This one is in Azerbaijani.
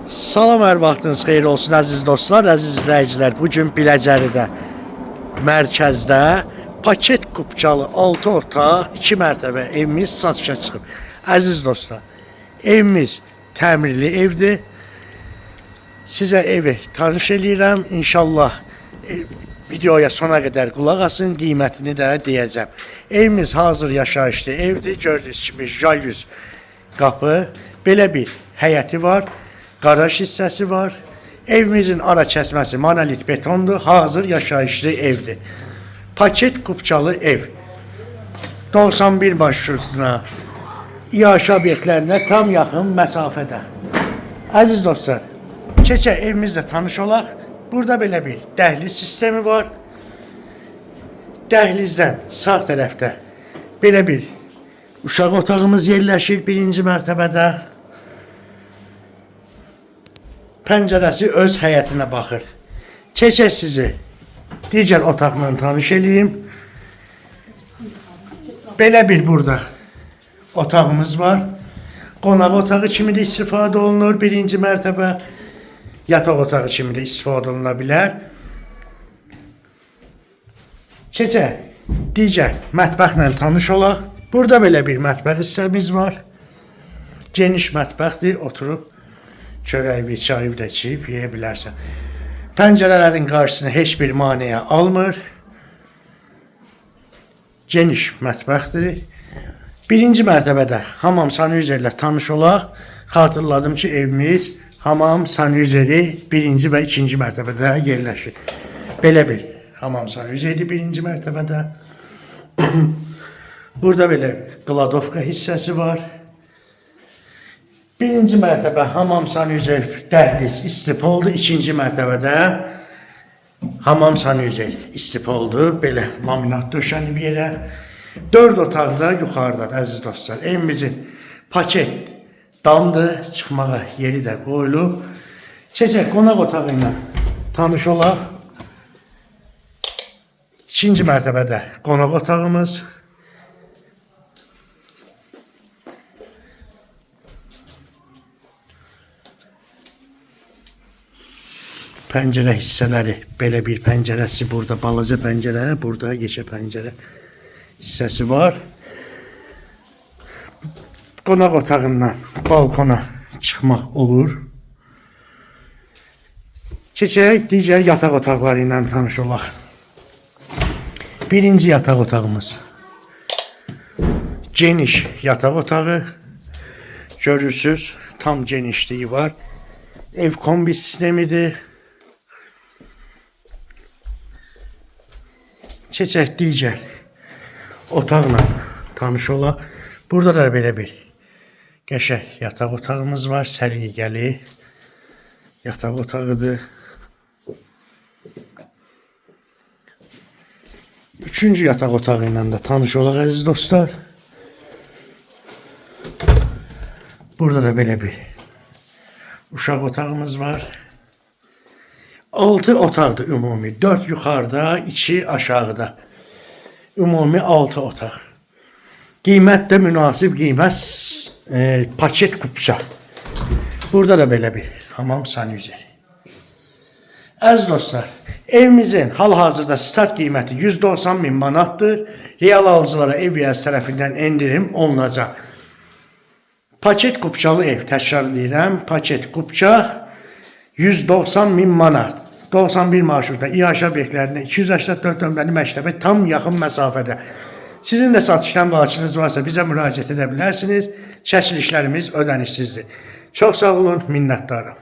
Salam, hər vaxtınız xeyir olsun əziz dostlar, əziz izləyicilər. Bugün Biləcəridə mərkəzdə paket kupçalı 6 otaq 2 mərtəbə evimiz satışa çıxıb. Əziz dostlar, evimiz təmirli evdir. Sizə evi tanış eləyirəm. İnşallah videoya sona qədər qulaq asın, qiymətini də deyəcəm. Evimiz hazır yaşayışlı evdir. Gördüyünüz kimi jalüz qapı, belə bir həyəti var. Garaj hissəsi var. Evimizin ara kəsməsi monolit betondur. Hazır yaşayışlı evdir. Paket kupçalı ev. 91 marşrutuna, iaşə obyektlərinə tam yaxın məsafədə. Əziz dostlar, keçək evimizlə tanış olaq. Burada belə bir dəhliz sistemi var. Dəhlizdən sağ tərəfdə belə bir uşaq otağımız yerləşir birinci mərtəbədə. Pəncərəsi öz həyətinə baxır. Keçək sizi digər otaqla tanış eləyim. Belə bir burada otağımız var. Qonaq otağı kimi də istifadə olunur. Birinci mərtəbə yataq otağı kimi də istifadə oluna bilər. Keçək digər mətbəxlə tanış olaq. Burada belə bir mətbəx hissəmiz var. Geniş mətbəxdir, oturub çörəyi, çayı da içib yeyə bilərsən. Pəncərələrin qarşısını heç bir maneə almır. Geniş mətbəxdir. Birinci mərtəbədə hamam sanuzerlə tanış olaq. Xatırladım ki, evimiz hamam sanuzeri birinci və ikinci mərtəbədə yerləşir. Belə bir hamam sanuzeri birinci mərtəbədə. Burada belə qladovka hissəsi var. Birinci mərtəbə hamam sanuzer dəhliz istipoldu. İkinci mərtəbədə hamam sanuzer istipoldu. Belə laminat döşənib yerə. 4 otaqda yuxarıdadır əziz dostlar. Evimizin paket damdır. Çıxmağa yeri də qoyulub. Keçək qonaq otağı ilə tanış olaq. İkinci mərtəbədə qonaq otağımız. Pəncərə hissələri, belə bir pəncərəsi burada, balaca pəncərə, burada yeşə pəncərə hissəsi var. Qonaq otağından balkona çıxmaq olur. Keçək digər yataq otaqları ilə tanış olaq. Birinci yataq otağımız. Geniş yataq otağı. Görürsünüz, tam genişliyi var. Ev kombi sistemidir. Keçək digər otaqla tanış olaq. Burada da belə bir qəşəng yataq otağımız var. Səliqəli yataq otağıdır. Üçüncü yataq otağı ilə də tanış olaq əziz dostlar. Burada da belə bir uşaq otağımız var. 6 otaqdır ümumi. 4 yuxarıda, 2 aşağıda. Ümumi 6 otaq. Qiymət də münasib qiymət paket kupça. Burada da belə bir hamam sanuzeri. Əziz dostlar, evimizin hal-hazırda start qiyməti 190 min manatdır. Real alıcılara ev yəz tərəfindən endirim olunacaq. Paket kupçalı ev təkrar edirəm. Paket kupça 190 min manat. 91 marşrutda iaşə obyektlərində 284 nömrəli məktəbə tam yaxın məsafədə. Sizin də satış təminatınız varsa bizə müraciət edə bilərsiniz. Çəkilişlərimiz ödənişsizdir. Çox sağ olun, minnətdarım.